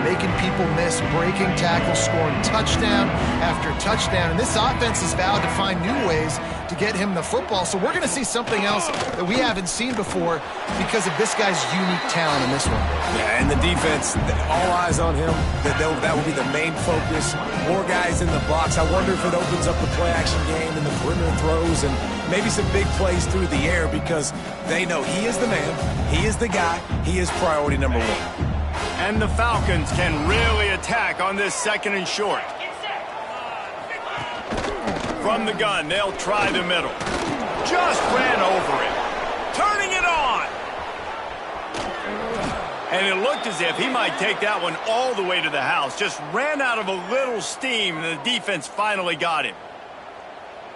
making people miss, breaking tackles, scoring touchdown after touchdown. And this offense has vowed to find new ways to get him the football. So we're going to see something else that we haven't seen before because of this guy's unique talent in this one. Yeah, and the defense, all eyes on him. That will be the main focus. More guys in the box. I wonder if it opens up the play-action game and the perimeter throws and maybe some big plays through the air because they know he is the man, he is the guy, he is priority number one. And the Falcons can really attack on this 2nd and short. From the gun, they'll try the middle. Just ran over it. Turning it on. And it looked as if he might take that one all the way to the house. Just ran out of a little steam, and the defense finally got him.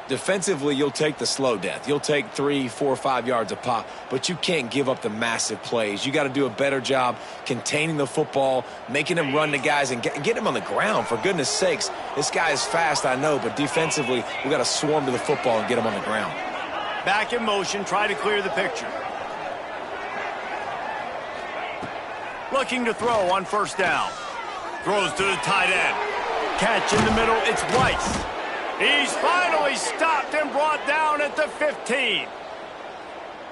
Defensively, you'll take the slow death. You'll take 3, 4, 5 yards a pop, but you can't give up the massive plays. You got to do a better job containing the football, making him run to guys, and get him on the ground. For goodness sakes, this guy is fast, I know, but defensively, we got to swarm to the football and get him on the ground. Back in motion, try to clear the picture. Looking to throw on 1st down. Throws to the tight end. Catch in the middle, it's Weiss. He's finally stopped and brought down at the 15.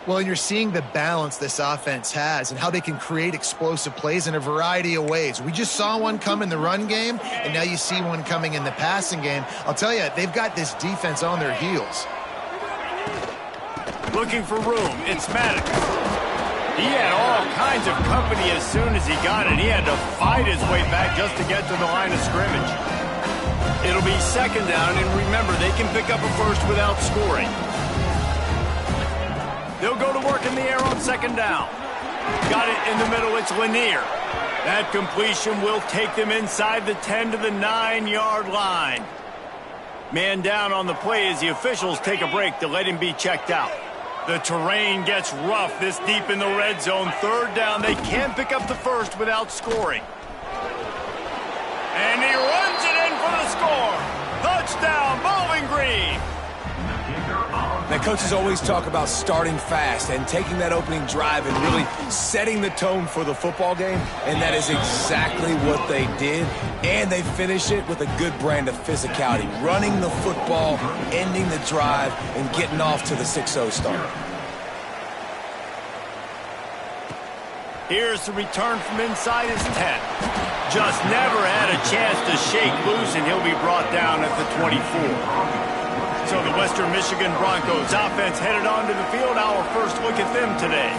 Well, you're seeing the balance this offense has and how they can create explosive plays in a variety of ways. We just saw one come in the run game, and now you see one coming in the passing game. I'll tell you, they've got this defense on their heels. Looking for room, it's Maddox. He had all kinds of company as soon as he got it. He had to fight his way back just to get to the line of scrimmage. It'll be 2nd down, and remember, they can pick up a first without scoring. They'll go to work in the air on 2nd down. Got it in the middle, it's Lanier. That completion will take them inside the 10 to the 9-yard line. Man down on the play as the officials take a break to let him be checked out. The terrain gets rough this deep in the red zone. 3rd down, they can't pick up the first without scoring. And he runs it in for the score. Touchdown, Bowling Green. Now, coaches always talk about starting fast and taking that opening drive and really setting the tone for the football game, and that is exactly what they did. And they finish it with a good brand of physicality, running the football, ending the drive, and getting off to the 6-0 start. Here's the return from inside his 10. Just never had a chance to shake loose, and he'll be brought down at the 24. So the Western Michigan Broncos offense headed onto the field. Our first look at them today.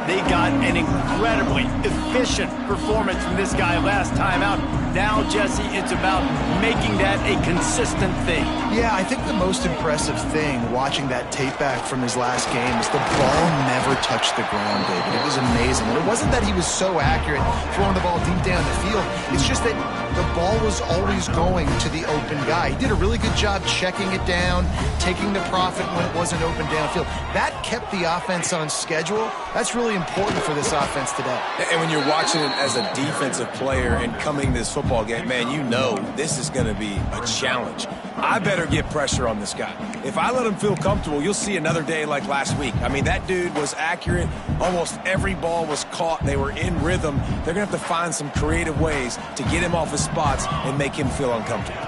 They got an incredibly efficient performance from this guy last time out. Now, Jesse, it's about making that a consistent thing. Yeah, I think the most impressive thing watching that tape back from his last game is the ball never touched the ground, David. It was amazing. And it wasn't that he was so accurate throwing the ball deep down the field. It's just that the ball was always going to the open guy. He did a really good job checking it down, taking the profit when it wasn't open downfield. That kept the offense on schedule. That's really important for this offense today. And when you're watching it as a defensive player and coming this football game, man, you know this is going to be a challenge. I better get pressure on this guy. If I let him feel comfortable, you'll see another day like last week. I mean, that dude was accurate. Almost every ball was caught. They were in rhythm. They're going to have to find some creative ways to get him off his spots and make him feel uncomfortable.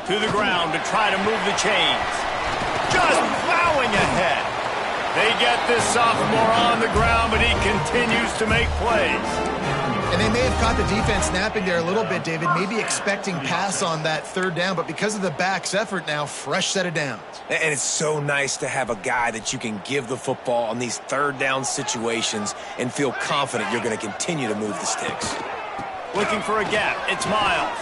To the ground to try to move the chains. Just plowing ahead. They get this sophomore on the ground, but he continues to make plays. And they may have caught the defense napping there a little bit, David, maybe expecting pass on that 3rd down, but because of the back's effort now, fresh set of downs. And it's so nice to have a guy that you can give the football on these 3rd down situations and feel confident you're going to continue to move the sticks. Looking for a gap, it's Miles.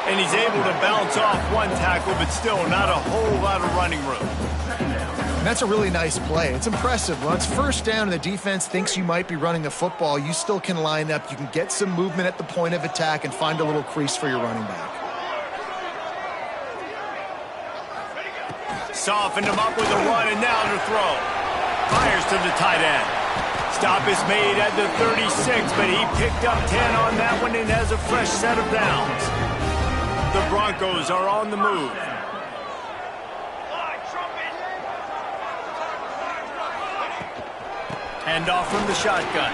And he's able to bounce off one tackle, but still not a whole lot of running room. And that's a really nice play. It's impressive. When it's 1st down and the defense thinks you might be running the football, you still can line up. You can get some movement at the point of attack and find a little crease for your running back. Softened him up with a run, and now to throw. Fires to the tight end. Stop is made at the 36, but he picked up 10 on that one and has a fresh set of downs. The Broncos are on the move. Hand off from the shotgun.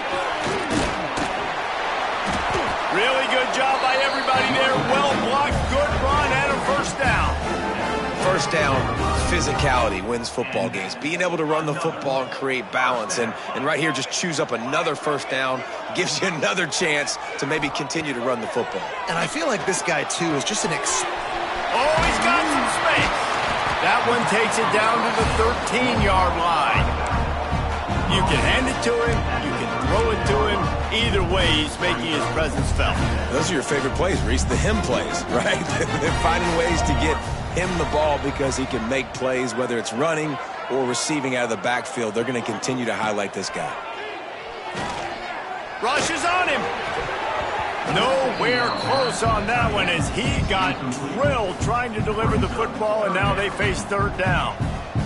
first down physicality wins football games. Being able to run the football and create balance. And right here, just choose up another first down, gives you another chance to maybe continue to run the football. And I feel like this guy, too, is just an Oh, he's got some space. That one takes it down to the 13-yard line. You can hand it to him. You can throw it to him. Either way, he's making his presence felt. Those are your favorite plays, Reese, the him plays, right? They're finding ways to get him the ball because he can make plays, whether it's running or receiving out of the backfield. They're going to continue to highlight this guy. Rushes on him. Nowhere close on that one as he got drilled trying to deliver the football, and now they face third down.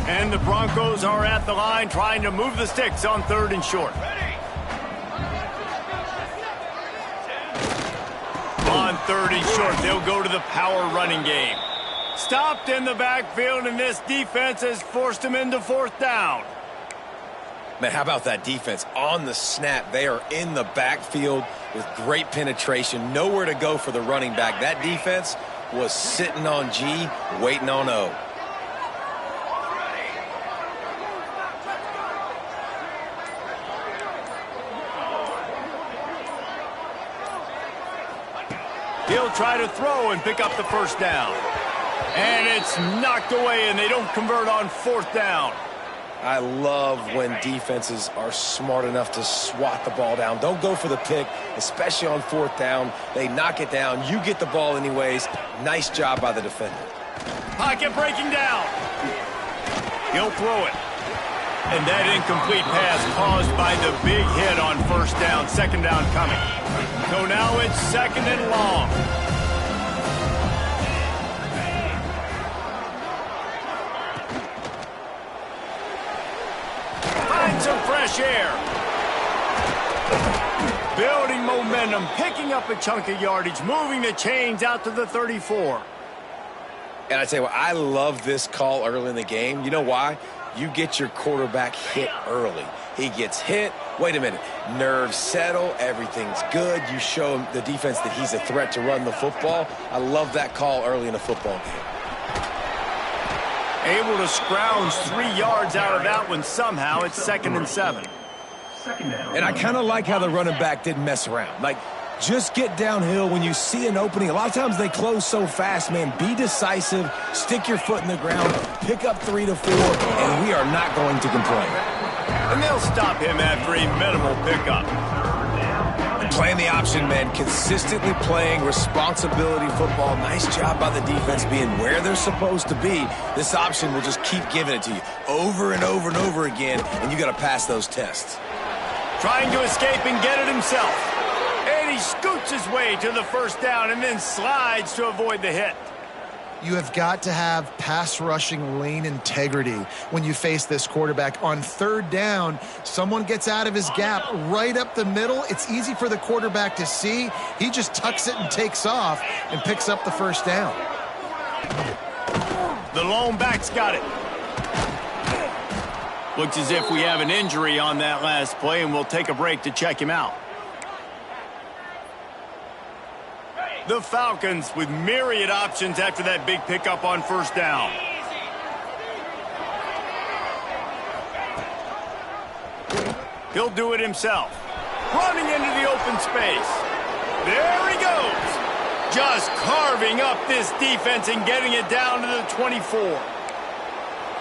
And the Broncos are at the line trying to move the sticks on 3rd and short. On 3rd and short, they'll go to the power running game. Stopped in the backfield, and this defense has forced him into 4th down. Man, how about that defense? On the snap, they are in the backfield with great penetration. Nowhere to go for the running back. That defense was sitting on G, waiting on O. He'll try to throw and pick up the first down. And it's knocked away, and they don't convert on 4th down. I love when defenses are smart enough to swat the ball down. Don't go for the pick, especially on 4th down. They knock it down. You get the ball anyways. Nice job by the defender. Pocket breaking down. He'll throw it. And that incomplete pass caused by the big hit on 1st down. 2nd down coming. So now it's 2nd and long. Some fresh air. Building momentum, picking up a chunk of yardage, moving the chains out to the 34. And I tell you what, I love this call early in the game. You know why? You get your quarterback hit early. He gets hit. Wait a minute. Nerves settle. Everything's good. You show him the defense that he's a threat to run the football. I love that call early in a football game. Able to scrounge 3 yards out of that one somehow. It's 2nd and 7. And I kind of like how the running back didn't mess around. Like, just get downhill when you see an opening. A lot of times they close so fast, man. Be decisive. Stick your foot in the ground. Pick up 3 to 4, and we are not going to complain. And they'll stop him after a minimal pickup. Playing the option, man. Consistently playing responsibility football. Nice job by the defense being where they're supposed to be. This option will just keep giving it to you over and over and over again, and you got to pass those tests. Trying to escape and get it himself. And he scoots his way to the 1st down and then slides to avoid the hit. You have got to have pass rushing lane integrity when you face this quarterback. On 3rd down, someone gets out of his gap right up the middle. It's easy for the quarterback to see. He just tucks it and takes off and picks up the 1st down. The lone back's got it. Looks as if we have an injury on that last play, and we'll take a break to check him out. The Falcons with myriad options after that big pickup on 1st down. He'll do it himself. Running into the open space. There he goes. Just carving up this defense and getting it down to the 24.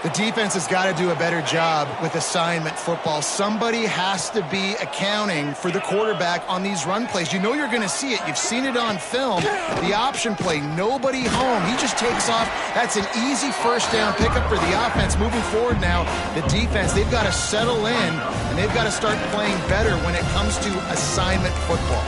The defense has got to do a better job with assignment football. Somebody has to be accounting for the quarterback on these run plays. You know you're going to see it. You've seen it on film. The option play, nobody home. He just takes off. That's an easy 1st down pickup for the offense. Moving forward now, the defense, they've got to settle in, and they've got to start playing better when it comes to assignment football.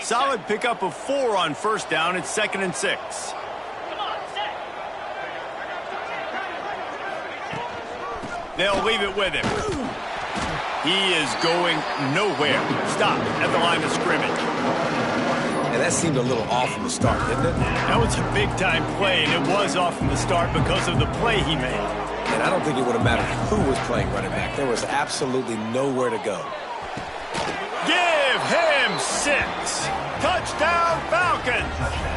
Solid pickup of 4 on 1st down. It's 2nd and 6. They'll leave it with him. He is going nowhere. Stop at the line of scrimmage. And that seemed a little off from the start, didn't it? That was a big-time play, and it was off from the start because of the play he made. And I don't think it would have mattered who was playing running back. There was absolutely nowhere to go. Give him 6. Touchdown, Falcons!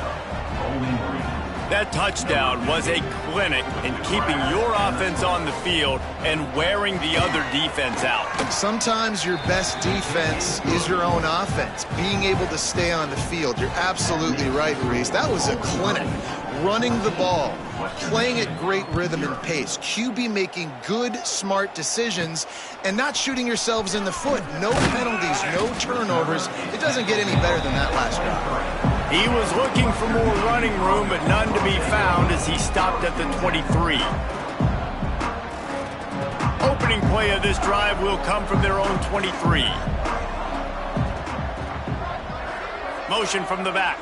That touchdown was a clinic in keeping your offense on the field and wearing the other defense out. Sometimes your best defense is your own offense, being able to stay on the field. You're absolutely right, Reese. That was a clinic. Running the ball, playing at great rhythm and pace, QB making good, smart decisions, and not shooting yourselves in the foot. No penalties, no turnovers. It doesn't get any better than that last drive. He was looking for more running room, but none to be found as he stopped at the 23. Opening play of this drive will come from their own 23. Motion from the back.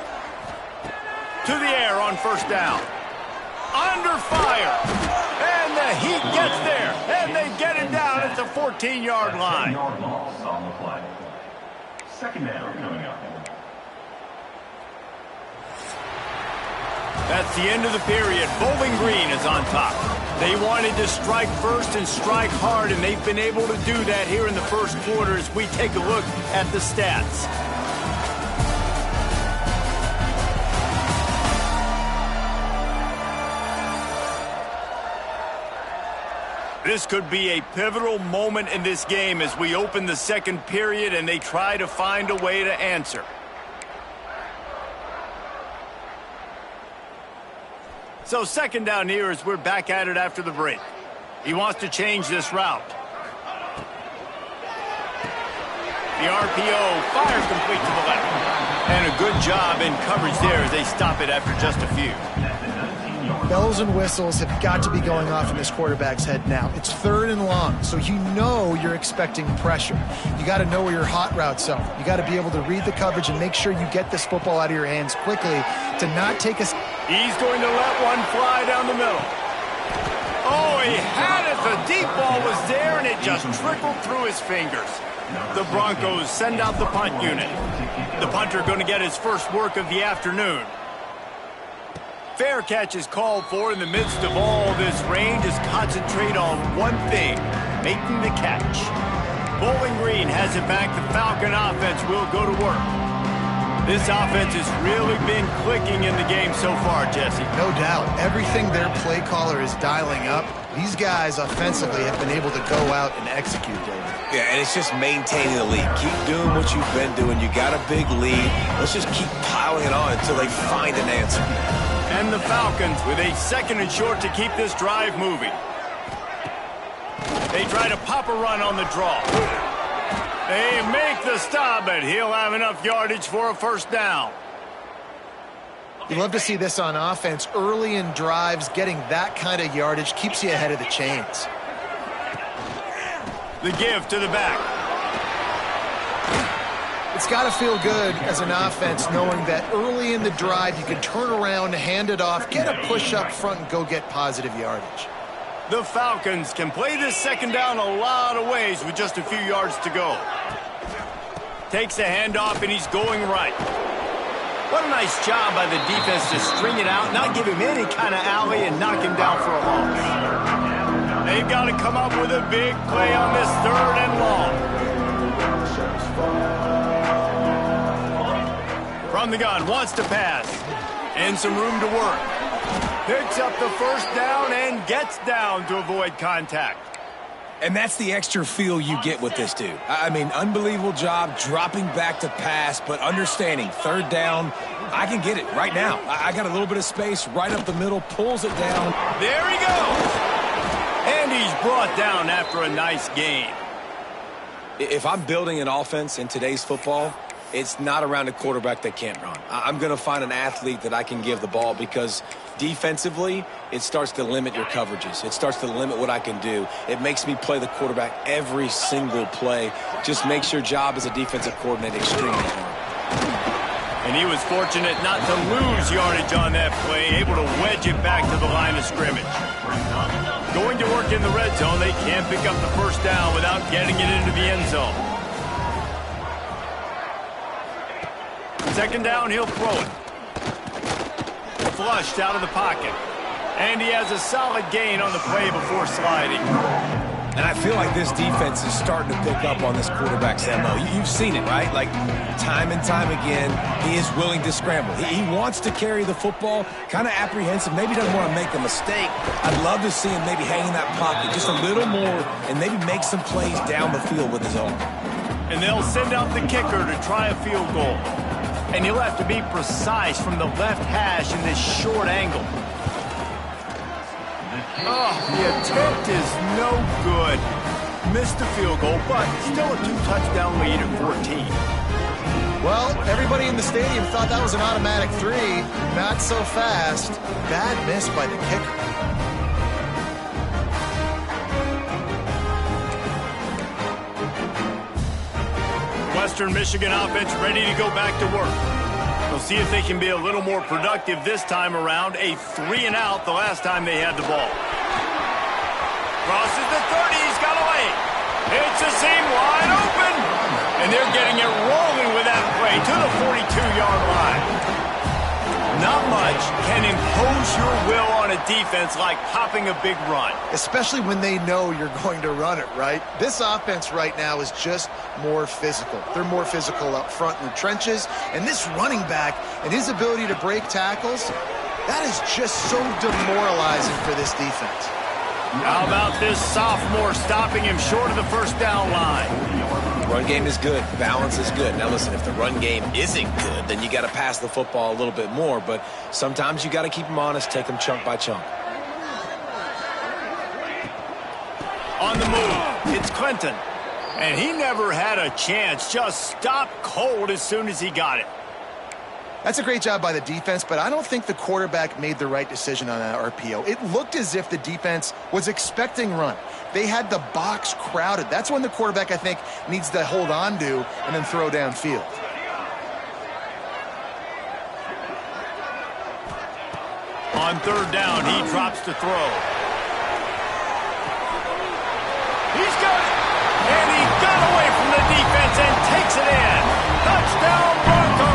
To the air on first down. Under fire. And the Heat gets there. And they get it down at the 14-yard line. Second down coming up. That's the end of the period. Bowling Green is on top. They wanted to strike first and strike hard, and they've been able to do that here in the first quarter as we take a look at the stats. This could be a pivotal moment in this game as we open the second period and they try to find a way to answer. So second down here as we're back at it after the break. He wants to change this route. The RPO fires complete to the left. And a good job in coverage there as they stop it after just a few. Bells and whistles have got to be going off in this quarterback's head now. It's 3rd and long, so you know you're expecting pressure. You got to know where your hot routes are. You got to be able to read the coverage and make sure you get this football out of your hands quickly to not take a... He's going to let one fly down the middle. Oh, he had it. The deep ball was there, and it just trickled through his fingers. The Broncos send out the punt unit. The punter going to get his first work of the afternoon. Fair catch is called for in the midst of all this rain. Just concentrate on one thing, making the catch. Bowling Green has it back. The Falcon offense will go to work. This offense has really been clicking in the game so far, Jesse. No doubt. Everything their play caller is dialing up, these guys offensively have been able to go out and execute, David. Yeah, and it's just maintaining the lead. Keep doing what you've been doing. You got a big lead. Let's just keep piling it on until they find an answer. And the Falcons with a 2nd and short to keep this drive moving. They try to pop a run on the draw. They make the stop, but he'll have enough yardage for a first down. You love to see this on offense. Early in drives, getting that kind of yardage keeps you ahead of the chains. The give to the back. It's got to feel good as an offense knowing that early in the drive you can turn around, hand it off, get a push up front, and go get positive yardage. The Falcons can play this second down a lot of ways with just a few yards to go. Takes the handoff, and he's going right. What a nice job by the defense to string it out, not give him any kind of alley, and knock him down for a loss. They've got to come up with a big play on this 3rd and long. From the gun, wants to pass. And some room to work. Picks up the first down and gets down to avoid contact. And that's the extra feel you get with this dude. I mean, unbelievable job dropping back to pass, but understanding 3rd down, I can get it right now. I got a little bit of space right up the middle, pulls it down. There he goes. And he's brought down after a nice gain. If I'm building an offense in today's football, it's not around a quarterback that can't run. I'm going to find an athlete that I can give the ball because defensively, it starts to limit your coverages. It starts to limit what I can do. It makes me play the quarterback every single play. Just makes your job as a defensive coordinator extremely hard. And he was fortunate not to lose yardage on that play, able to wedge it back to the line of scrimmage. Going to work in the red zone, they can't pick up the first down without getting it into the end zone. Second down, he'll throw it. Flushed out of the pocket. And he has a solid gain on the play before sliding. And I feel like this defense is starting to pick up on this quarterback's MO. You've seen it, right? Like, time and time again, he is willing to scramble. He wants to carry the football, kind of apprehensive, maybe doesn't want to make a mistake. I'd love to see him maybe hang in that pocket just a little more and maybe make some plays down the field with his arm. And they'll send out the kicker to try a field goal. And he'll have to be precise from the left hash in this short angle. Oh, the attempt is no good. Missed the field goal, but still a 2-touchdown lead at 14. Well, everybody in the stadium thought that was an automatic 3. Not so fast. Bad miss by the kicker. Western Michigan offense ready to go back to work. We'll see if they can be a little more productive this time around. A 3-and-out the last time they had the ball. Crosses the 30, he's got away. It's a seam wide open. And they're getting it rolling with that play to the 42-yard line. Not much can impose your will on a defense like popping a big run. Especially when they know you're going to run it, right? This offense right now is just more physical. They're more physical up front in the trenches. And this running back and his ability to break tackles, that is just so demoralizing for this defense. How about this sophomore stopping him short of the first down line? Run game is good. Balance is good. Now, listen, if the run game isn't good, then you got to pass the football a little bit more. But sometimes you got to keep them honest, take them chunk by chunk. On the move, it's Clinton. And he never had a chance. Just stopped cold as soon as he got it. That's a great job by the defense, but I don't think the quarterback made the right decision on that RPO. It looked as if the defense was expecting run. They had the box crowded. That's when the quarterback, I think, needs to hold on to and then throw downfield. On third down, he drops to throw. He's got it! And he got away from the defense and takes it in. Touchdown, Broncos!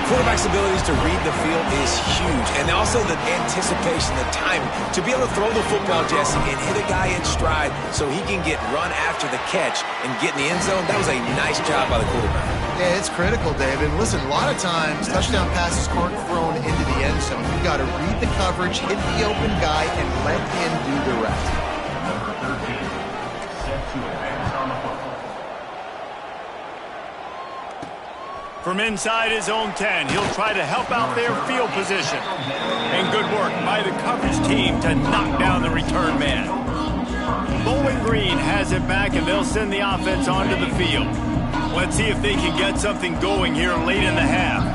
Quarterback's abilities to read the field is huge. And also the anticipation, the timing. To be able to throw the football, Jesse, and hit a guy in stride so he can get run after the catch and get in the end zone, that was a nice job by the quarterback. Yeah, it's critical, David. Listen, a lot of times, touchdown passes aren't thrown into the end zone. You've got to read the coverage, hit the open guy, and let him do the rest. Number 13, set to advance on the football. From inside his own 10, he'll try to help out their field position. And good work by the coverage team to knock down the return man. Bowling Green has it back, and they'll send the offense onto the field. Let's see if they can get something going here late in the half.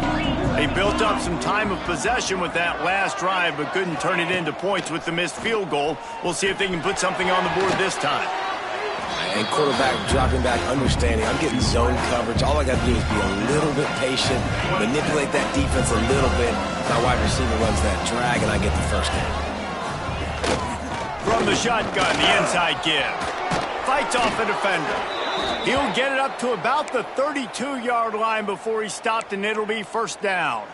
They built up some time of possession with that last drive, but couldn't turn it into points with the missed field goal. We'll see if they can put something on the board this time. And quarterback dropping back, understanding I'm getting zone coverage. All I got to do is be a little bit patient, manipulate that defense a little bit. My wide receiver runs that drag, and I get the first down. From the shotgun, the inside give. Fights off the defender. He'll get it up to about the 32-yard line before he's stopped, and it'll be first down.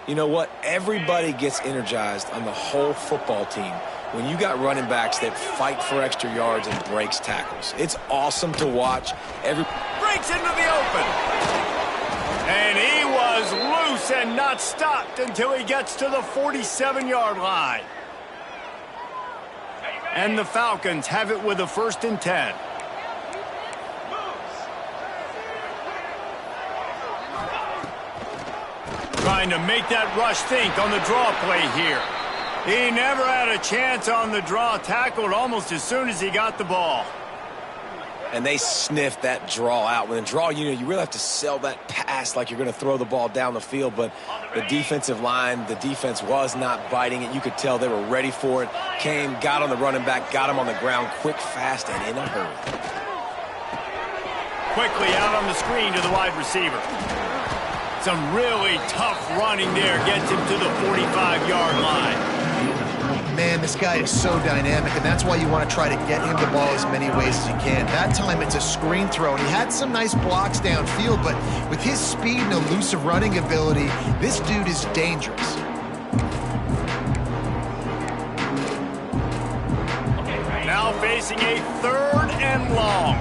You know what? Everybody gets energized on the whole football team when you got running backs that fight for extra yards and breaks tackles. It's awesome to watch. Breaks into the open. And he was loose and not stopped until he gets to the 47-yard line. And the Falcons have it with a 1st and 10. Trying to make that rush think on the draw play here. He never had a chance on the draw, tackled almost as soon as he got the ball. And they sniffed that draw out. When a draw, you really have to sell that pass like you're going to throw the ball down the field. But the defensive line, the defense was not biting it. You could tell they were ready for it. Came, got on the running back, got him on the ground quick, fast, and in a hurry. Quickly out on the screen to the wide receiver. Some really tough running there gets him to the 45-yard line. man, this guy is so dynamic, and that's why you want to try to get him the ball as many ways as you can. That time, it's a screen throw, and he had some nice blocks downfield, but with his speed and elusive running ability, this dude is dangerous. Now facing a 3rd and long.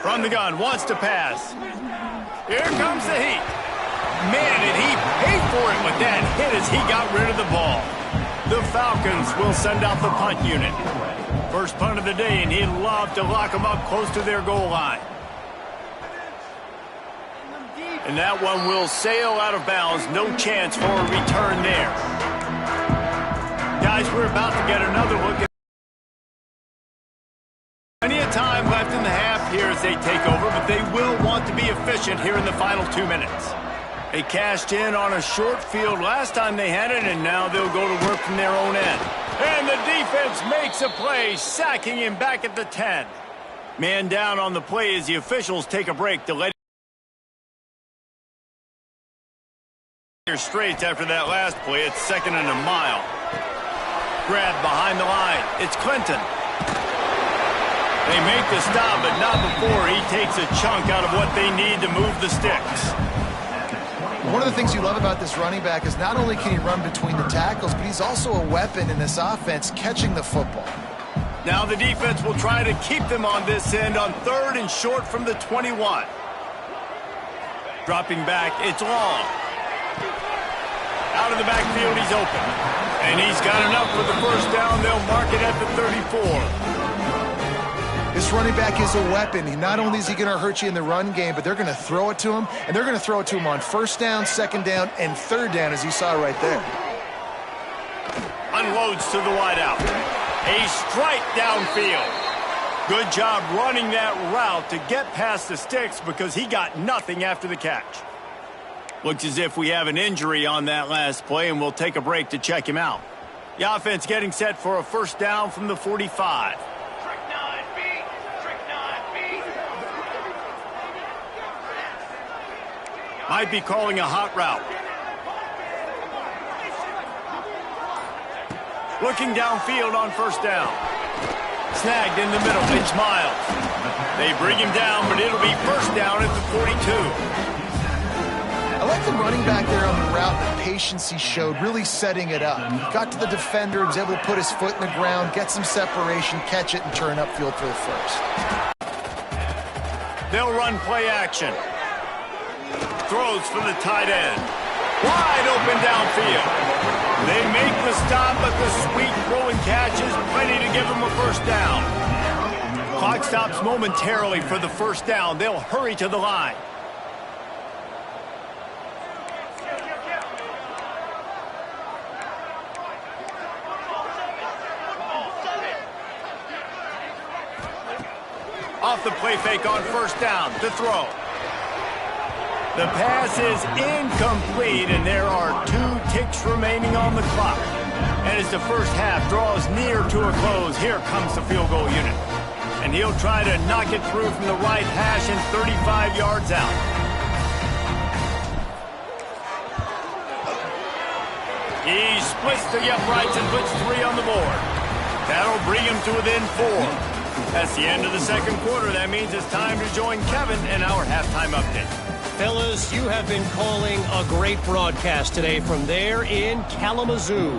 From the gun, wants to pass. Here comes the heat. Man, did he pay for it with that hit as he got rid of the ball. The Falcons will send out the punt unit. First punt of the day, and he'd love to lock them up close to their goal line. And that one will sail out of bounds. No chance for a return there. Guys, we're about to get another look at plenty of time left in the half here as they take over, but they will want to be efficient here in the final 2 minutes. They cashed in on a short field last time they had it, and now they'll go to work from their own end. And the defense makes a play, sacking him back at the 10. Man down on the play as the officials take a break to let straight after that last play. It's 2nd and a mile. Grab behind the line. It's Clinton. They make the stop, but not before he takes a chunk out of what they need to move the sticks. One of the things you love about this running back is not only can he run between the tackles, but he's also a weapon in this offense catching the football. Now the defense will try to keep them on this end on 3rd and short from the 21. Dropping back, it's long. Out of the backfield, he's open. And he's got enough for the first down. They'll mark it at the 34. This running back is a weapon. Not only is he going to hurt you in the run game, but they're going to throw it to him, and they're going to throw it to him on 1st down, 2nd down, and 3rd down, as you saw right there. Unloads to the wideout. A strike downfield. Good job running that route to get past the sticks because he got nothing after the catch. Looks as if we have an injury on that last play, and we'll take a break to check him out. The offense getting set for a 1st down from the 45. Might be calling a hot route. Looking downfield on 1st down. Snagged in the middle. It's Miles. They bring him down, but it'll be 1st down at the 42. I like the running back there on the route, the patience he showed, really setting it up. Got to the defender, was able to put his foot in the ground, get some separation, catch it, and turn upfield for the 1st. They'll run play action. Throws for the tight end. Wide open downfield. They make the stop, but the sweet throwing catch is plenty to give them a 1st down. Clock stops momentarily for the 1st down. They'll hurry to the line. Off the play fake on 1st down to throw. The pass is incomplete, and there are 2 ticks remaining on the clock. And as the first half draws near to a close, here comes the field goal unit. And he'll try to knock it through from the right hash and 35 yards out. He splits the uprights and puts 3 on the board. That'll bring him to within 4. That's the end of the 2nd quarter. That means it's time to join Kevin in our halftime update. Fellas, you have been calling a great broadcast today from there in Kalamazoo.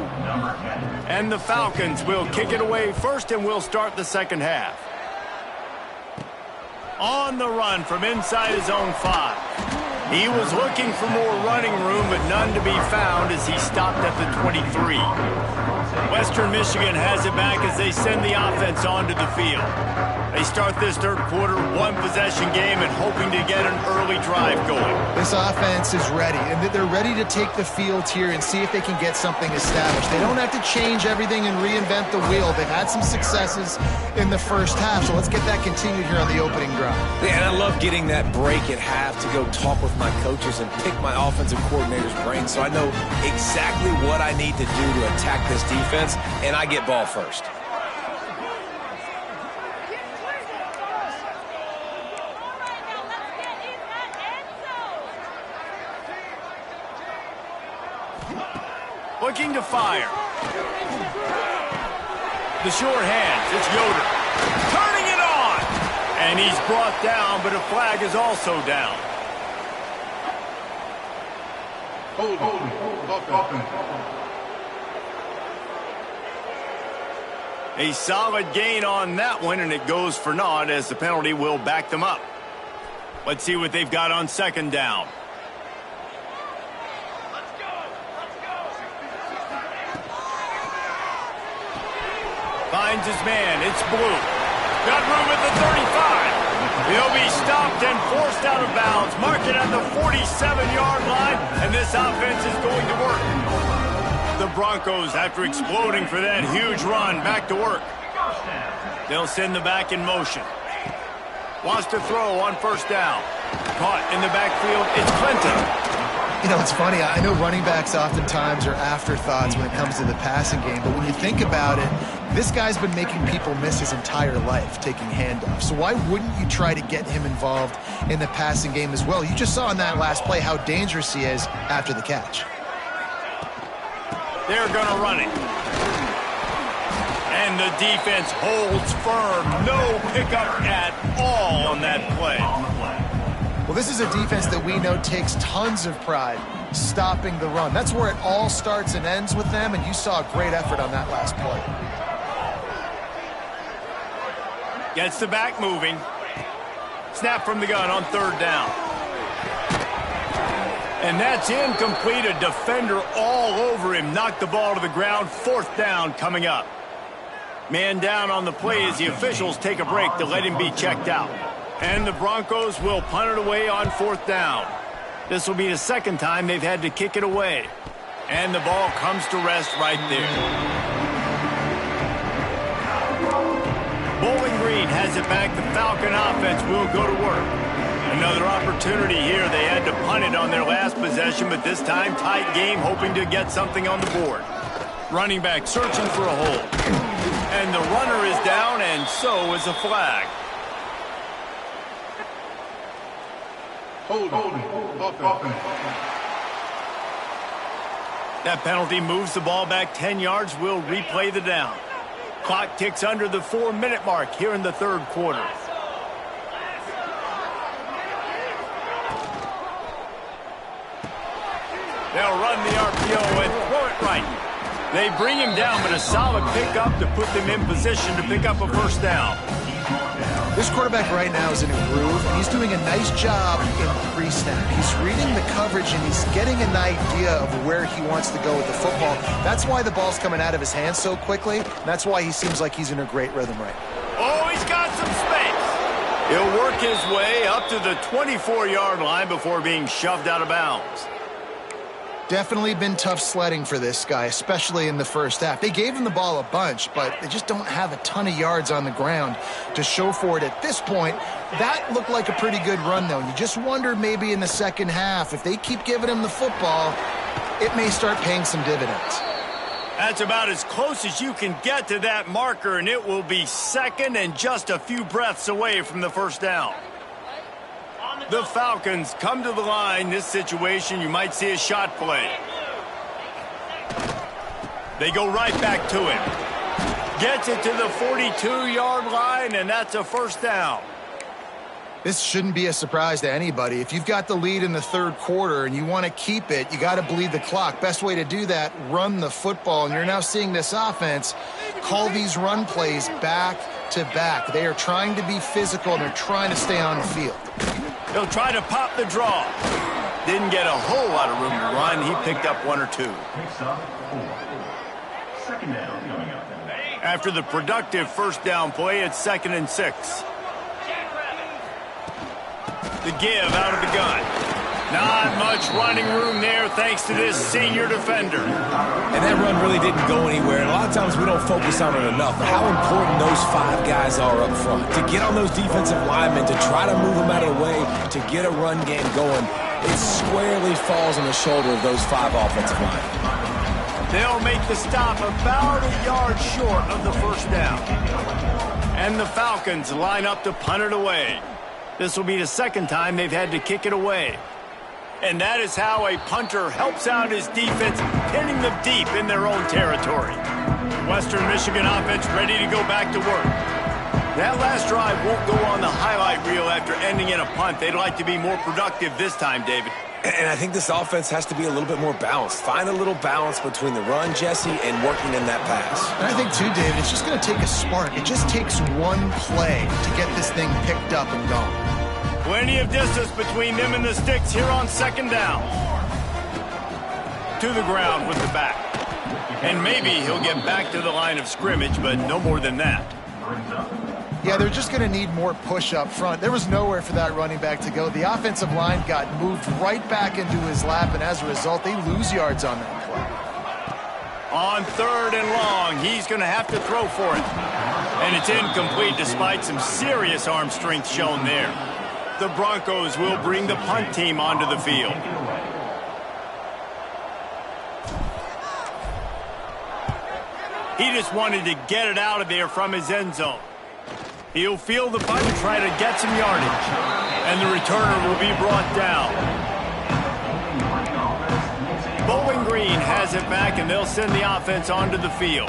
And the Falcons will kick it away first, and we'll start the 2nd half. On the run from inside his own 5. He was looking for more running room, but none to be found as he stopped at the 23. Western Michigan has it back as they send the offense onto the field. They start this third quarter, one-possession game, and hoping to get an early drive going. This offense is ready, and they're ready to take the field here and see if they can get something established. They don't have to change everything and reinvent the wheel. They've had some successes in the first half, so let's get that continued here on the opening drive. Yeah, and I love getting that break at half to go talk with my coaches and pick my offensive coordinator's brain so I know exactly what I need to do to attack this defense, and I get ball first. Looking to fire. The short hands, it's Yoder. Turning it on! And he's brought down, but a flag is also down. A solid gain on that one, and it goes for naught as the penalty will back them up. Let's see what they've got on second down. Finds his man. It's Blue. Got room at the 35. He'll be stopped and forced out of bounds. Mark it at the 47-yard line, and this offense is going to work. The Broncos, after exploding for that huge run, back to work. They'll send the back in motion. Wants to throw on first down. Caught in the backfield. It's Clinton. You know, it's funny. I know running backs oftentimes are afterthoughts when it comes to the passing game, but when you think about it, this guy's been making people miss his entire life taking handoffs. So why wouldn't you try to get him involved in the passing game as well? You just saw in that last play how dangerous he is after the catch. They're going to run it. And the defense holds firm. No pickup at all on that play. Well, this is a defense that we know takes tons of pride stopping the run. That's where it all starts and ends with them, and you saw a great effort on that last play. Gets the back moving. Snap from the gun on third down. And that's incomplete. A defender all over him. Knocked the ball to the ground. Fourth down coming up. Man down on the play as the officials take a break to let him be checked out. And the Broncos will punt it away on fourth down. This will be the second time they've had to kick it away. And the ball comes to rest right there. Bowling Green has it back. The Falcon offense will go to work. Another opportunity here. They had to punt it on their last possession, but this time tight game, hoping to get something on the board. Running back searching for a hole. And the runner is down, and so is a flag. That penalty moves the ball back 10 yards. We'll replay the down. Clock ticks under the 4-minute mark here in the third quarter. They'll run the RPO and throw it right. They bring him down, but a solid pickup to put them in position to pick up a first down. This quarterback right now is in a groove, and he's doing a nice job in pre-snap. He's reading the coverage, and he's getting an idea of where he wants to go with the football. That's why the ball's coming out of his hands so quickly, and that's why he seems like he's in a great rhythm right now. Oh, he's got some space. He'll work his way up to the 24-yard line before being shoved out of bounds. Definitely been tough sledding for this guy, especially in the first half. They gave him the ball a bunch, but they just don't have a ton of yards on the ground to show for it at this point. That looked like a pretty good run, though. You just wonder maybe in the second half, if they keep giving him the football, it may start paying some dividends. That's about as close as you can get to that marker, and it will be second and just a few breaths away from the first down. The Falcons come to the line. This situation, you might see a shot play. They go right back to him. Gets it to the 42-yard line, and that's a first down. This shouldn't be a surprise to anybody. If you've got the lead in the third quarter and you want to keep it, you got to bleed the clock. Best way to do that, run the football. And you're now seeing this offense call these run plays back to back. They are trying to be physical, and they're trying to stay on the field. He'll try to pop the draw. Didn't get a whole lot of room to run. He picked up one or two. Picks up 4. Second down coming up. After the productive first down play, it's 2nd and 6. The give out of the gun. Not much running room there thanks to this senior defender. And that run really didn't go anywhere. And a lot of times we don't focus on it enough. How important those 5 guys are up front. To get on those defensive linemen, to try to move them out of the way, to get a run game going, it squarely falls on the shoulder of those 5 offensive linemen. They'll make the stop about a yard short of the first down. And the Falcons line up to punt it away. This will be the 2nd time they've had to kick it away. And that is how a punter helps out his defense, hitting them deep in their own territory. Western Michigan offense ready to go back to work. That last drive won't go on the highlight reel after ending in a punt. They'd like to be more productive this time, David. And I think this offense has to be a little bit more balanced. Find a little balance between the run, Jesse, and working in that pass. And I think, too, David, it's just going to take a spark. It just takes one play to get this thing picked up and going. Plenty of distance between them and the sticks here on 2nd down. To the ground with the back. And maybe he'll get back to the line of scrimmage, but no more than that. Yeah, they're just going to need more push up front. There was nowhere for that running back to go. The offensive line got moved right back into his lap, and as a result, they lose yards on that play. On 3rd and long, he's going to have to throw for it. And it's incomplete despite some serious arm strength shown there. The Broncos will bring the punt team onto the field. He just wanted to get it out of there from his end zone. He'll field the punt and try to get some yardage. And the returner will be brought down. Bowling Green has it back, and they'll send the offense onto the field.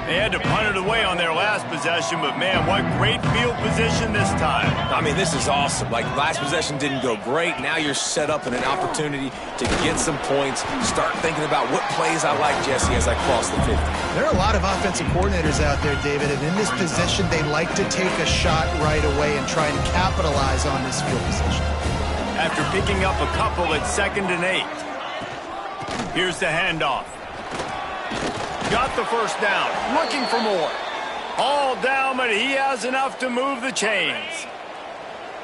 They had to punt it away on their last possession, but, man, what great field position this time. I mean, this is awesome. Like, last possession didn't go great. Now you're set up in an opportunity to get some points. Start thinking about what plays I like, Jesse, as I cross the 50. There are a lot of offensive coordinators out there, David, and in this position, they like to take a shot right away and try and capitalize on this field position. After picking up a couple at 2nd and 8. Here's the handoff. Got the first down, looking for more. All down, but he has enough to move the chains.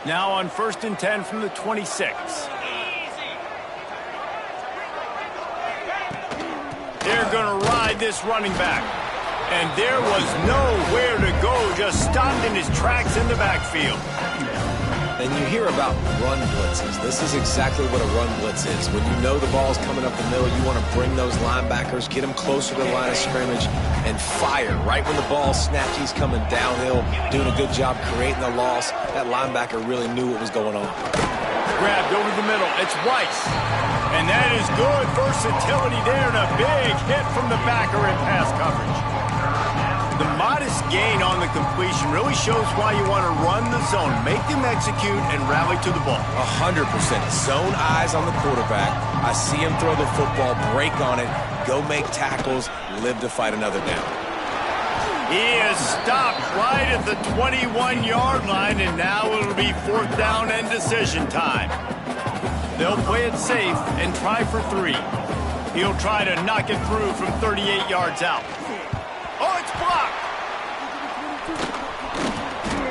Now on 1st and 10 from the 26. They're going to ride this running back. And there was nowhere to go, just stopped in his tracks in the backfield. And you hear about run blitzes. This is exactly what a run blitz is. When you know the ball's coming up the middle, you want to bring those linebackers, get them closer to the line of scrimmage, and fire. Right when the ball snapped, he's coming downhill, doing a good job creating the loss. That linebacker really knew what was going on. Grabbed over the middle. It's Weiss. And that is good versatility there, and a big hit from the backer in pass coverage. The modest gain on the completion really shows why you want to run the zone, make them execute, and rally to the ball. 100%. Zone eyes on the quarterback. I see him throw the football, break on it, go make tackles, live to fight another down. He is stopped right at the 21-yard line, and now it'll be 4th down and decision time. They'll play it safe and try for 3. He'll try to knock it through from 38 yards out. Oh, it's blocked.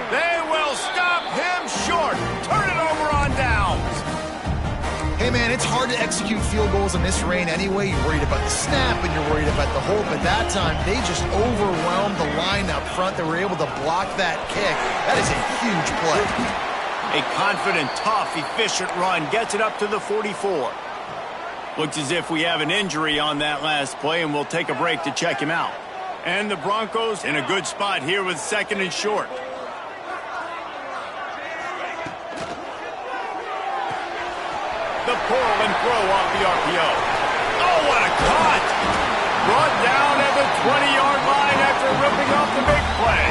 They will stop him short. Turn it over on downs. Hey, man, it's hard to execute field goals in this rain anyway. You're worried about the snap and you're worried about the hole. But that time, they just overwhelmed the line up front. They were able to block that kick. That is a huge play. A confident, tough, efficient run gets it up to the 44. Looks as if we have an injury on that last play, and we'll take a break to check him out. And the Broncos in a good spot here with 2nd and short. The pull and throw off the RPO. Oh, what a cut! Brought down at the 20-yard line after ripping off the big play.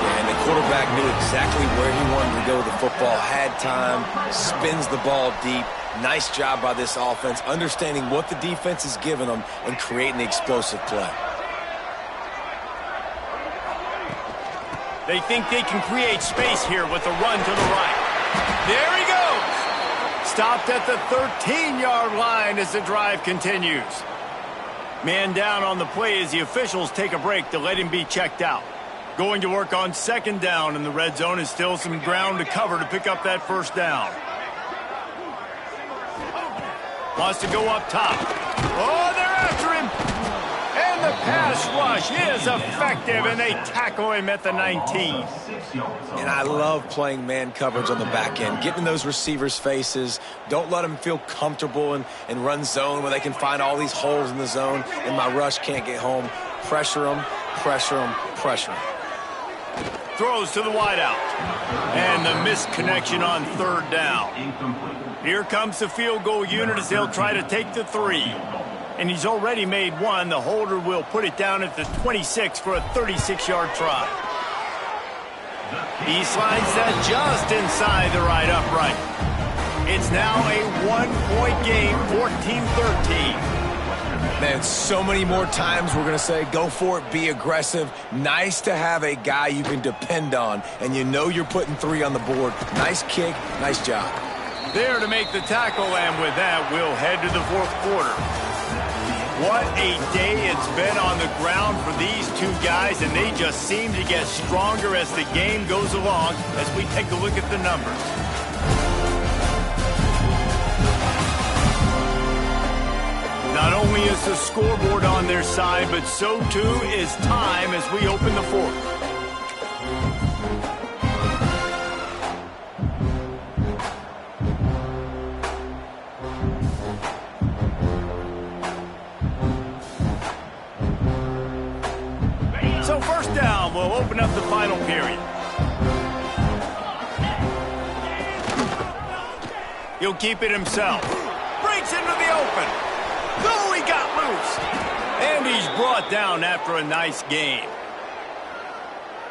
Yeah, and the quarterback knew exactly where he wanted to go with the football, had time, spins the ball deep. Nice job by this offense, understanding what the defense is giving them and creating the explosive play. They think they can create space here with a run to the right. There he goes! Stopped at the 13-yard line as the drive continues. Man down on the play as the officials take a break to let him be checked out. Going to work on second down in the red zone is still some ground to cover to pick up that first down. Wants to go up top. Oh, they're after him. And the pass rush is effective, and they tackle him at the 19. And I love playing man coverage on the back end, getting in those receivers' faces. Don't let them feel comfortable and run zone where they can find all these holes in the zone, and my rush can't get home. Pressure them, pressure them, pressure them. Throws to the wideout. And the missed connection on third down. Here comes the field goal unit as they'll try to take the 3. And he's already made one. The holder will put it down at the 26 for a 36-yard try. He slides that just inside the right upright. It's now a 1-point game, 14-13. Man, so many more times we're going to say, go for it, be aggressive. Nice to have a guy you can depend on, and you know you're putting 3 on the board. Nice kick, nice job. There to make the tackle, and with that, we'll head to the fourth quarter. What a day it's been on the ground for these two guys, and they just seem to get stronger as the game goes along as we take a look at the numbers. Not only is the scoreboard on their side, but so too is time as we open the fourth. So first down, we'll open up the final period. He'll keep it himself. Breaks into the open. Oh, he got loose. And he's brought down after a nice game.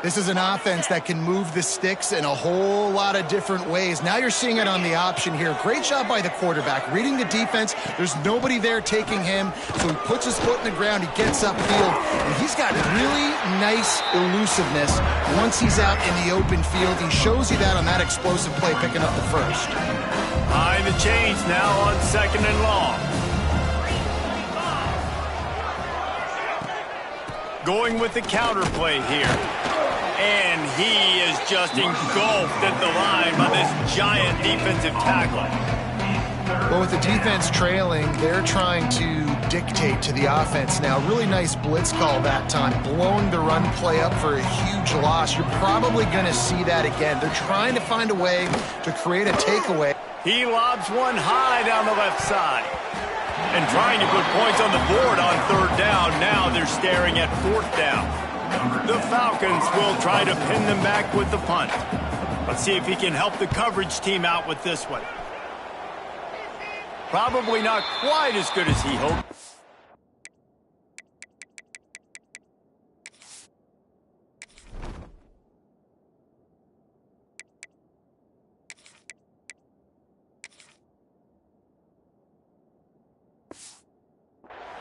This is an offense that can move the sticks in a whole lot of different ways. Now you're seeing it on the option here. Great job by the quarterback. Reading the defense, there's nobody there taking him, so he puts his foot in the ground, he gets upfield, and he's got really nice elusiveness once he's out in the open field. He shows you that on that explosive play, picking up the first. Behind the chains now on second and long. Going with the counter play here. And he is just engulfed at the line by this giant defensive tackle. Well, with the defense trailing, they're trying to dictate to the offense now. Really nice blitz call that time, blowing the run play up for a huge loss. You're probably going to see that again. They're trying to find a way to create a takeaway. He lobs one high down the left side. And trying to put points on the board on third down. Now they're staring at fourth down. The Falcons will try to pin them back with the punt. Let's see if he can help the coverage team out with this one. Probably not quite as good as he hoped.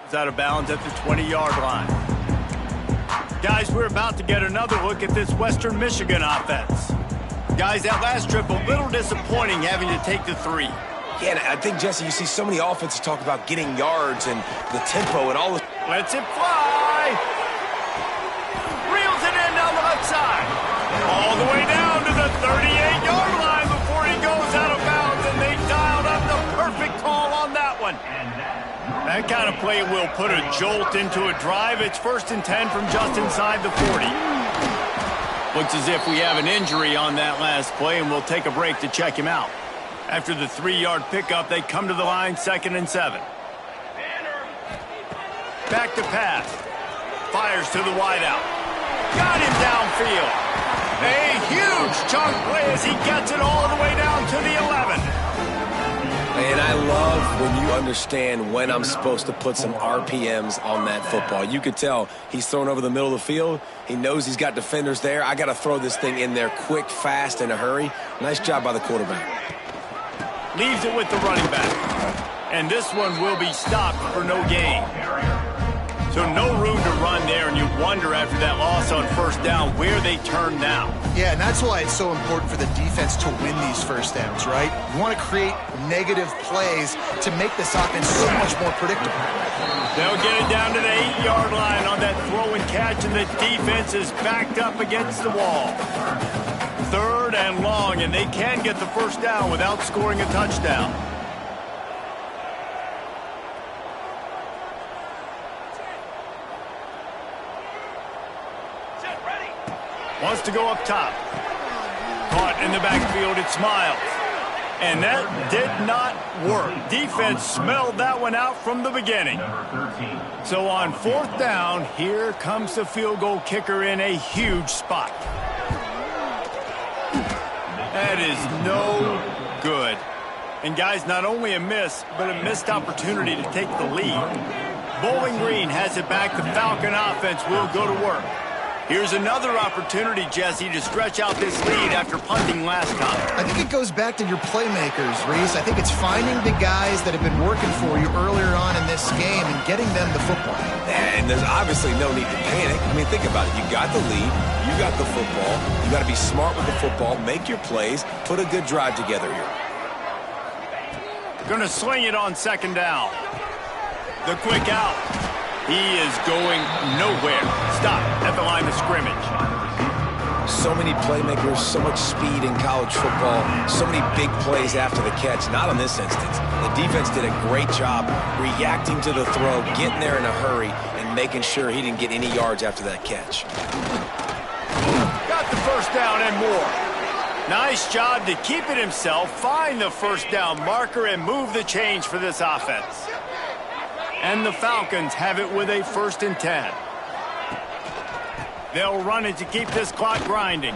It's out of bounds at the 20-yard line. Guys, we're about to get another look at this Western Michigan offense. Guys, that last trip, a little disappointing having to take the 3. Yeah, and I think, Jesse, you see so many offenses talk about getting yards and the tempo and all this. Lets it fly. Reels it in down the left side. All the way down to the 38-yard line before he goes out of bounds, and they dialed up the perfect call on that one. That kind of play will put a jolt into a drive. It's 1st and 10 from just inside the 40. Looks as if we have an injury on that last play, and we'll take a break to check him out. After the 3-yard pickup, they come to the line 2nd and 7. Back to pass. Fires to the wideout. Got him downfield. A huge chunk play as he gets it all the way down to the 11. And I love when you understand when I'm supposed to put some RPMs on that football. You could tell he's thrown over the middle of the field. He knows he's got defenders there. I got to throw this thing in there quick, fast, in a hurry. Nice job by the quarterback. Leaves it with the running back. And this one will be stopped for no gain. So no room to run there, and you wonder after that loss on first down where they turn now. Yeah, and that's why it's so important for the defense to win these first downs, right? You want to create negative plays to make this offense so much more predictable. They'll get it down to the 8-yard line on that throw and catch, and the defense is backed up against the wall. 3rd and long, and they can get the first down without scoring a touchdown. Wants to go up top. Caught in the backfield, it's Miles. And that did not work. Defense smelled that one out from the beginning. So on 4th down, here comes the field goal kicker in a huge spot. That is no good. And guys, not only a miss, but a missed opportunity to take the lead. Bowling Green has it back. The Falcon offense will go to work. Here's another opportunity, Jesse, to stretch out this lead after punting last time. I think it goes back to your playmakers, Reese. I think it's finding the guys that have been working for you earlier on in this game and getting them the football. And there's obviously no need to panic. I mean, think about it. You got the lead. You got the football. You got to be smart with the football. Make your plays. Put a good drive together here. Going to swing it on 2nd down. The quick out. He is going nowhere. Stop at the line of scrimmage. So many playmakers, so much speed in college football, so many big plays after the catch. Not in this instance. The defense did a great job reacting to the throw, getting there in a hurry, and making sure he didn't get any yards after that catch. Got the first down and more. Nice job to keep it himself, find the first down marker, and move the chains for this offense. And the Falcons have it with a 1st and 10. They'll run it to keep this clock grinding.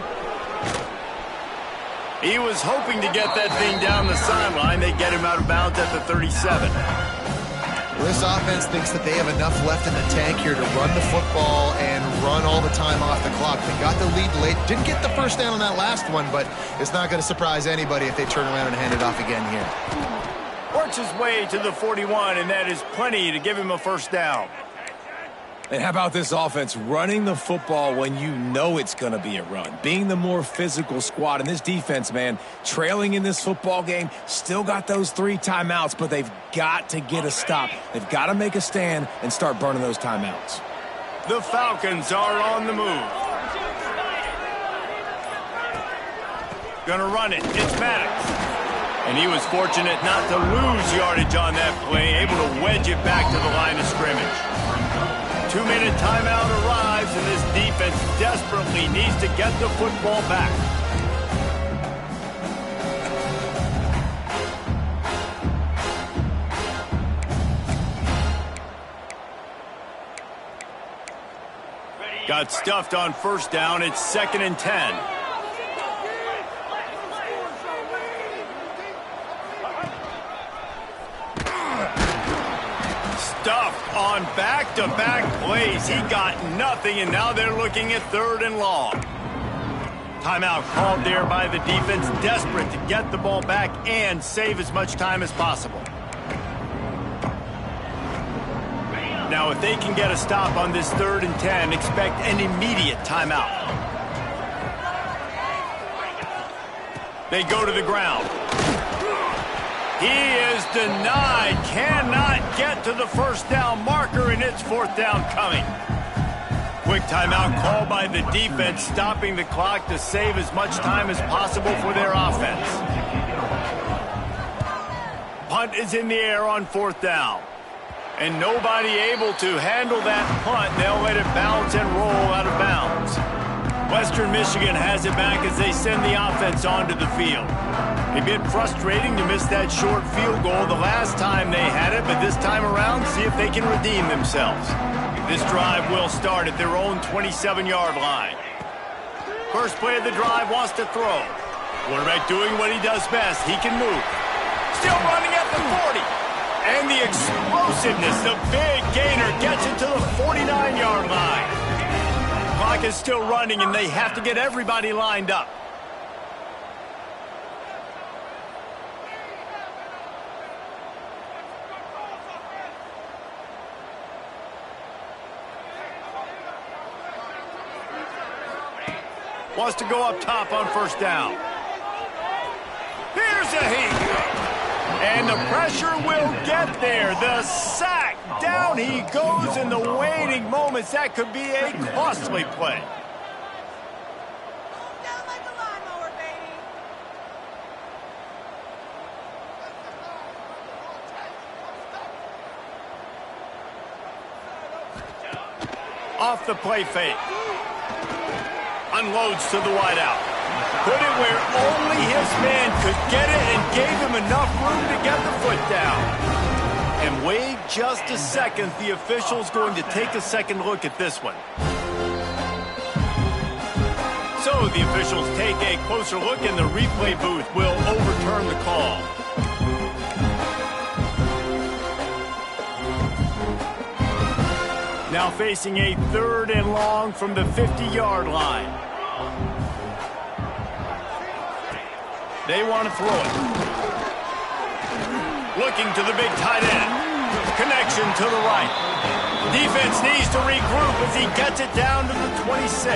He was hoping to get that thing down the sideline. They get him out of bounds at the 37. This offense thinks that they have enough left in the tank here to run the football and run all the time off the clock. They got the lead late. Didn't get the first down on that last one, but it's not going to surprise anybody if they turn around and hand it off again here. Works his way to the 41, and that is plenty to give him a first down. And how about this offense running the football when you know it's going to be a run? Being the more physical squad. And this defense, man, trailing in this football game, still got those 3 timeouts, but they've got to get a stop. They've got to make a stand and start burning those timeouts. The Falcons are on the move. Gonna run it. It's Maddox. And he was fortunate not to lose yardage on that play, able to wedge it back to the line of scrimmage. 2-minute timeout arrives, and this defense desperately needs to get the football back. Got stuffed on first down. It's 2nd and 10. Stuffed on back-to-back plays. He got nothing, and now they're looking at 3rd and long. Timeout called there by the defense, desperate to get the ball back and save as much time as possible. Now, if they can get a stop on this 3rd and 10, expect an immediate timeout. They go to the ground. He is denied, cannot get to the first down marker, and it's 4th down coming. Quick timeout called by the defense, stopping the clock to save as much time as possible for their offense. Punt is in the air on 4th down. And nobody able to handle that punt. They'll let it bounce and roll out of bounds. Western Michigan has it back as they send the offense onto the field. A bit frustrating to miss that short field goal the last time they had it, but this time around, see if they can redeem themselves. This drive will start at their own 27-yard line. First play of the drive wants to throw. Quarterback doing what he does best. He can move. Still running at the 40. And the explosiveness, the big gainer gets it to the 49-yard line. Clock is still running, and they have to get everybody lined up. Wants to go up top on first down. Here's a heat. And the pressure will get there. The sack. Down he goes in the waning moments. That could be a costly play. Down like a lawnmower, baby. Off the play fake. Unloads to the wideout. Put it where only his man could get it and gave him enough room to get the foot down. And wait just a second. The official's going to take a second look at this one. So the officials take a closer look and the replay booth will overturn the call. Now facing a 3rd and long from the 50-yard line. They want to throw it. Looking to the big tight end. Connection to the right. Defense needs to regroup as he gets it down to the 26.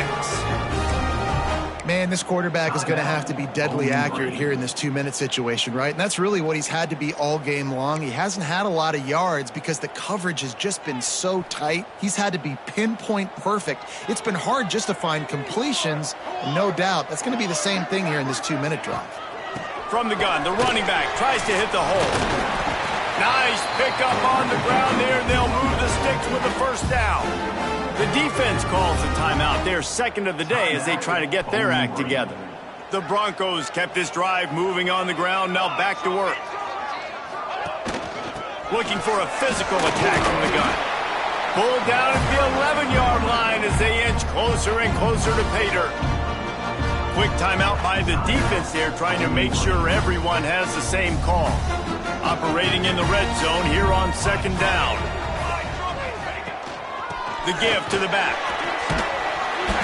Man, this quarterback is going to have to be deadly accurate here in this 2-minute situation, right? And that's really what he's had to be all game long. He hasn't had a lot of yards because the coverage has just been so tight. He's had to be pinpoint perfect. It's been hard just to find completions, and no doubt that's going to be the same thing here in this 2-minute drive. From the gun, the running back tries to hit the hole. Nice pickup on the ground there. They'll move the sticks with the first down. The defense calls a timeout, their second of the day, as they try to get their act together. The Broncos kept this drive moving on the ground, now back to work. Looking for a physical attack from the gun. Pulled down at the 11-yard line as they inch closer and closer to pay dirt. Quick timeout by the defense there, trying to make sure everyone has the same call. Operating in the red zone here on second down. The give to the back.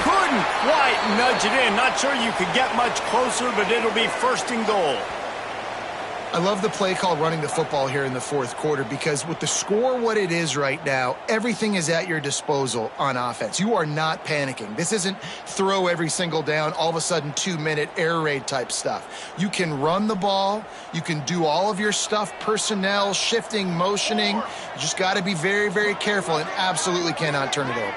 Couldn't quite nudge it in. Not sure you could get much closer, but it'll be 1st and goal. I love the play call running the football here in the 4th quarter because with the score what it is right now, everything is at your disposal on offense. You are not panicking. This isn't throw every single down, all of a sudden 2-minute air raid type stuff. You can run the ball. You can do all of your stuff, personnel, shifting, motioning. You just got to be very, very careful and absolutely cannot turn it over.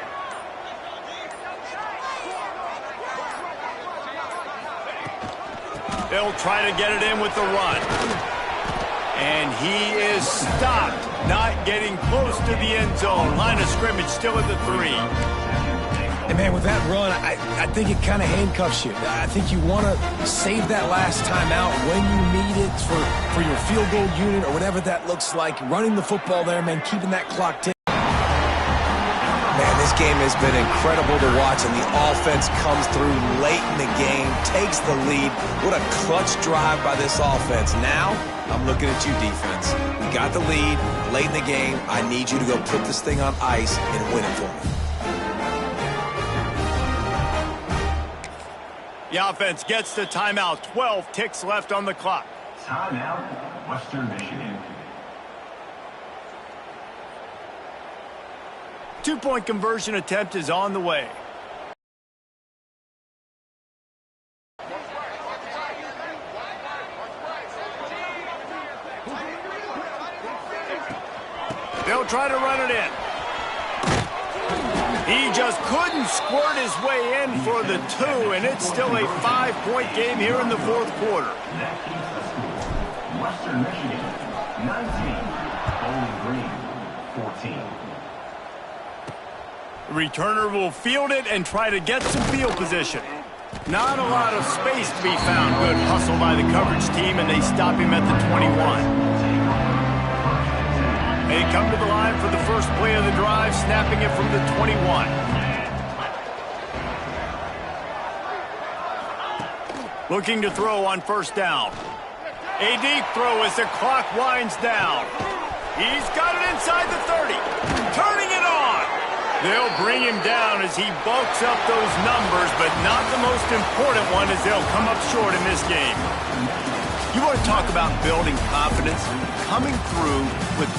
They'll try to get it in with the run. And he is stopped, not getting close to the end zone. Line of scrimmage still at the 3. And, man, with that run, I think it kind of handcuffs you. I think you want to save that last time out when you need it for your field goal unit or whatever that looks like. Running the football there, man, keeping that clock ticking. Man, this game has been incredible to watch, and the offense comes through late in the game, takes the lead. What a clutch drive by this offense. Now, I'm looking at you, defense. We got the lead late in the game. I need you to go put this thing on ice and win it for me. The offense gets the timeout. 12 ticks left on the clock. Timeout, Western Michigan. 2-point conversion attempt is on the way. They'll try to run it in. He just couldn't squirt his way in for the 2, and it's still a 5-point game here in the 4th quarter. That keeps the score. Western Michigan, 19. Bowling Green, 14. The returner will field it and try to get some field position. Not a lot of space to be found. Good hustle by the coverage team, and they stop him at the 21. They come to the line for the first play of the drive, snapping it from the 21. Looking to throw on first down. A deep throw as the clock winds down. He's got it inside the 30. Turning it on. They'll bring him down as he bulks up those numbers, but not the most important one as they'll come up short in this game. You want to talk about building confidence? Coming through with